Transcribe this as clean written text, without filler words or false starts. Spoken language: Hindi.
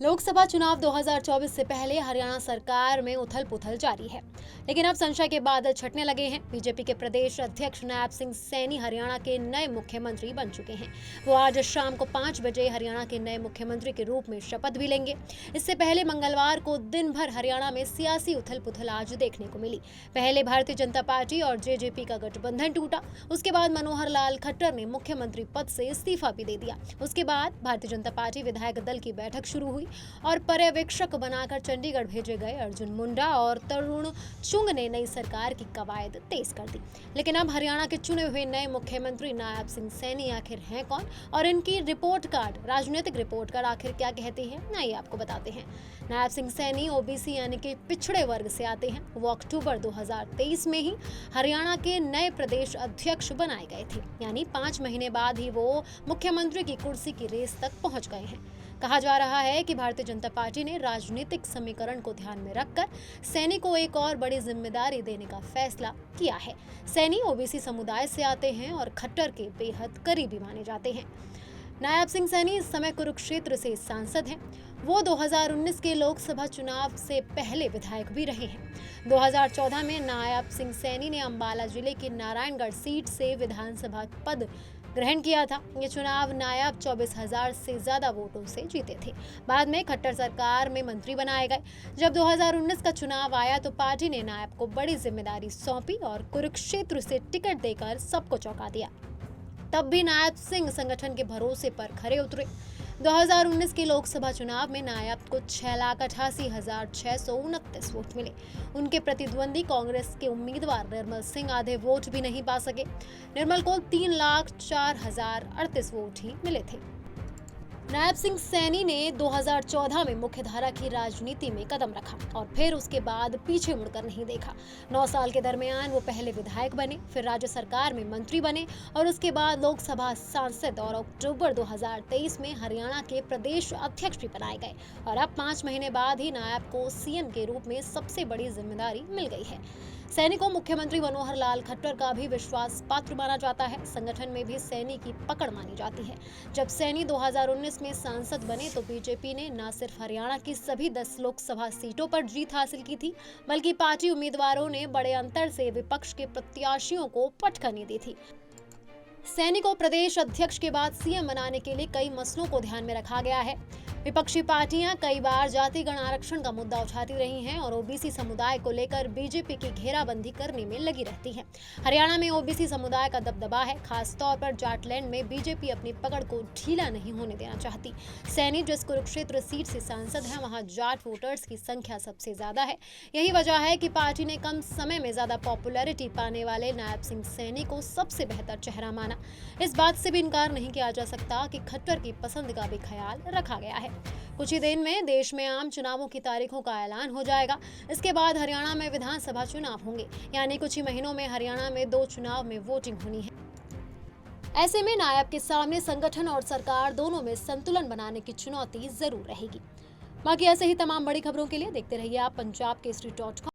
लोकसभा चुनाव 2024 से पहले हरियाणा सरकार में उथल-पुथल जारी है, लेकिन अब संशय के बादल छटने लगे हैं। बीजेपी के प्रदेश अध्यक्ष नायब सिंह सैनी हरियाणा के नए मुख्यमंत्री बन चुके हैं। वो आज शाम को 5 बजे हरियाणा के नए मुख्यमंत्री के रूप में शपथ भी लेंगे। इससे पहले मंगलवार को दिन भर हरियाणा में सियासी उथल-पुथल आज देखने को मिली। पहले भारतीय जनता पार्टी और जेजेपी का गठबंधन टूटा। उसके बाद मनोहर लाल खट्टर ने मुख्यमंत्री पद से इस्तीफा भी दे दिया। उसके बाद भारतीय जनता पार्टी विधायक दल की बैठक शुरू हुई और पर्यवेक्षक बनाकर चंडीगढ़ भेजे गए अर्जुन मुंडा और तरुण चुंग ने नई सरकार की कवायद तेज कर दी। लेकिन अब हरियाणा के चुने हुए नए मुख्यमंत्री नायब सिंह सैनी आखिर हैं कौन और इनकी रिपोर्ट कार्ड, राजनीतिक रिपोर्ट कार्ड आखिर क्या कहती है, आइए आपको बताते हैं। नायब सिंह सैनी ओबीसी यानी कि पिछड़े वर्ग से आते हैं। वो अक्टूबर 2023 में ही हरियाणा के नए प्रदेश अध्यक्ष बनाए गए थे, यानी 5 महीने बाद ही वो मुख्यमंत्री की कुर्सी की रेस तक पहुंच गए हैं। कहा जा रहा है कि भारतीय जनता पार्टी ने राजनीतिक समीकरण को ध्यान में रखकर सैनी को एक और बड़ी जिम्मेदारी देने का फैसला किया है। सैनी ओबीसी समुदाय से आते हैं और खट्टर के बेहद करीबी माने जाते हैं। नायब सिंह सैनी इस समय कुरुक्षेत्र से सांसद हैं। वो 2019 के लोकसभा चुनाव से पहले विधायक भी रहे हैं। 2014 में नायब सिंह सैनी ने अंबाला जिले की नारायणगढ़ सीट से विधानसभा पद ग्रहण किया था। ये चुनाव नायब 24,000 से ज्यादा वोटों से जीते थे। बाद में खट्टर सरकार में मंत्री बनाए गए। जब 2019 का चुनाव आया तो पार्टी ने नायब को बड़ी जिम्मेदारी सौंपी और कुरुक्षेत्र से टिकट देकर सबको चौंका दिया। तब भी नायब सिंह संगठन के भरोसे पर खरे उतरे। 2019 के लोकसभा चुनाव में नायब को 6,88,629 वोट मिले। उनके प्रतिद्वंदी कांग्रेस के उम्मीदवार निर्मल सिंह आधे वोट भी नहीं पा सके। निर्मल को 3,04,038 वोट ही मिले थे। नायब सिंह सैनी ने 2014 में मुख्यधारा की राजनीति में कदम रखा और फिर उसके बाद पीछे मुड़कर नहीं देखा। 9 साल के दरमियान वो पहले विधायक बने, फिर राज्य सरकार में मंत्री बने और उसके बाद लोकसभा सांसद और अक्टूबर 2023 में हरियाणा के प्रदेश अध्यक्ष भी बनाए गए। और अब 5 महीने बाद ही नायब को सीएम के रूप में सबसे बड़ी जिम्मेदारी मिल गई है। सैनी को मुख्यमंत्री मनोहर लाल खट्टर का भी विश्वास पात्र माना जाता है। संगठन में भी सैनी की पकड़ मानी जाती है। जब सैनी 2019 में सांसद बने तो बीजेपी ने न सिर्फ हरियाणा की सभी 10 लोकसभा सीटों पर जीत हासिल की थी, बल्कि पार्टी उम्मीदवारों ने बड़े अंतर से विपक्ष के प्रत्याशियों को पटखनी दी थी। सैनी को प्रदेश अध्यक्ष के बाद सीएम बनाने के लिए कई मसलों को ध्यान में रखा गया है। विपक्षी पार्टियां कई बार जातिगण आरक्षण का मुद्दा उठाती रही हैं और ओबीसी समुदाय को लेकर बीजेपी की घेराबंदी करने में लगी रहती है। हरियाणा में ओबीसी समुदाय का दबदबा है। खास तौर पर जाटलैंड में बीजेपी अपनी पकड़ को ढीला नहीं होने देना चाहती। सैनी जिस कुरुक्षेत्र सीट से सांसद है, वहां जाट वोटर्स की संख्या सबसे ज्यादा है। यही वजह है कि पार्टी ने कम समय में ज्यादा पॉपुलैरिटी पाने वाले नायब सिंह सैनी को सबसे बेहतर चेहरा माना। इस बात से भी इनकार नहीं किया जा सकता कि खट्टर की पसंद का भी ख्याल रखा गया है। कुछ ही दिन में देश में आम चुनावों की तारीखों का ऐलान हो जाएगा। इसके बाद हरियाणा में विधानसभा चुनाव होंगे, यानी कुछ ही महीनों में हरियाणा में 2 चुनाव में वोटिंग होनी है। ऐसे में नायब के सामने संगठन और सरकार दोनों में संतुलन बनाने की चुनौती जरूर रहेगी। बाकी ऐसे ही तमाम बड़ी खबरों के लिए देखते रहिए आप पंजाब केसरी.com।